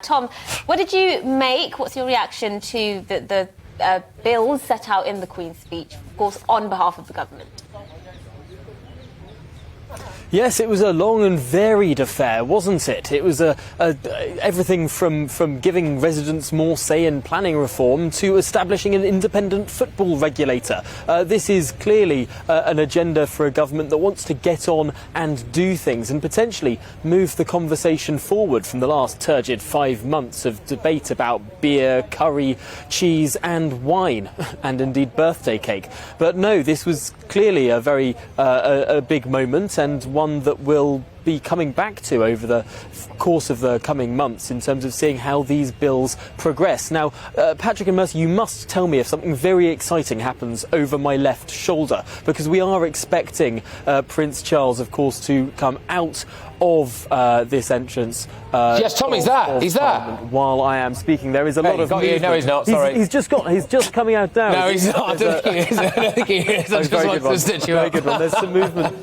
Tom, what did you make? What's your reaction to the bills set out in the Queen's speech, of course, on behalf of the government? Yes, it was a long and varied affair, wasn't it? It was everything from giving residents more say in planning reform to establishing an independent football regulator. This is clearly an agenda for a government that wants to get on and do things and potentially move the conversation forward from the last turgid 5 months of debate about beer, curry, cheese and wine, and indeed birthday cake. But no, this was clearly a very a big moment, and one that will be coming back to over the course of the coming months in terms of seeing how these bills progress. Now, Patrick and Mercy, you must tell me if something very exciting happens over my left shoulder, because we are expecting Prince Charles, of course, to come out of this entrance. Yes, Tom, he's there. He's there. While I am speaking, there is a lot of movement. No, he's not. Sorry, he's just coming out now. No, he's not. I don't think he is. I just wanted to stitch you up. Very good one. There's some movement.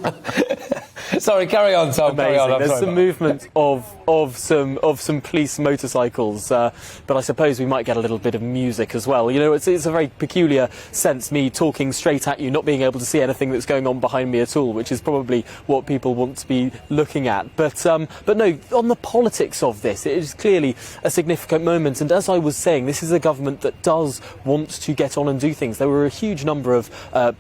Sorry, carry on, Tom. Amazing. Carry on. There's some movement of some police motorcycles, but I suppose we might get a little bit of music as well. You know, it's a very peculiar sense, me talking straight at you, not being able to see anything that's going on behind me at all, which is probably what people want to be looking at. But no, on the politics of this, it is clearly a significant moment. And as I was saying, this is a government that does want to get on and do things. There were a huge number of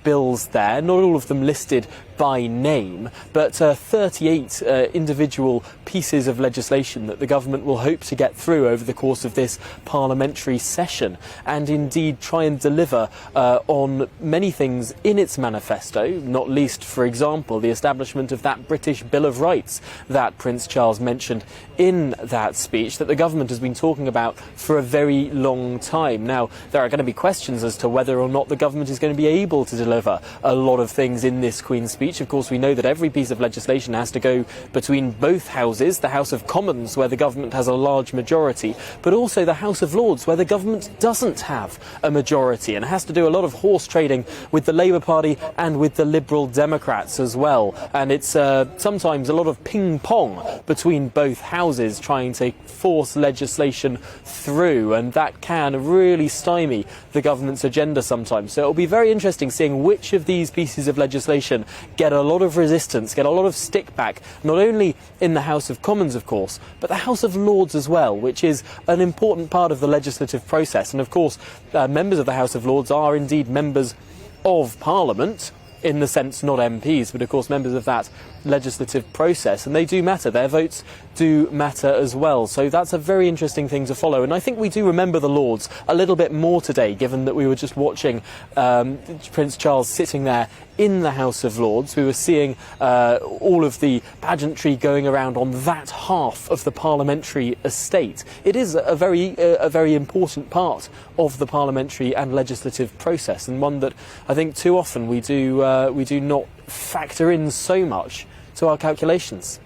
bills there, not all of them listed by name, but 38 individual pieces of legislation that the government will hope to get through over the course of this parliamentary session, and indeed try and deliver on many things in its manifesto, not least, for example, the establishment of that British Bill of Rights that Prince Charles mentioned in that speech that the government has been talking about for a very long time. Now, there are going to be questions as to whether or not the government is going to be able to deliver a lot of things in this Queen's speech. Of course, we know that every piece of legislation has to go between both houses, the House of Commons, where the government has a large majority, but also the House of Lords, where the government doesn't have a majority and has to do a lot of horse trading with the Labour Party and with the Liberal Democrats as well. And it's sometimes a lot of ping-pong between both houses trying to force legislation through, and that can really stymie the government's agenda sometimes. So it'll be very interesting seeing which of these pieces of legislation get a lot of resistance, get a lot of stick back, not only in the House of Commons, of course, but the House of Lords as well, which is an important part of the legislative process. And of course, members of the House of Lords are indeed members of Parliament, in the sense not MPs, but of course members of that legislative process, and they do matter. Their votes do matter as well. So that's a very interesting thing to follow, and I think we do remember the Lords a little bit more today, given that we were just watching Prince Charles sitting there in the House of Lords. We were seeing all of the pageantry going around on that half of the parliamentary estate. It is a very important part of the parliamentary and legislative process, and one that I think too often we do not factor in so much to our calculations.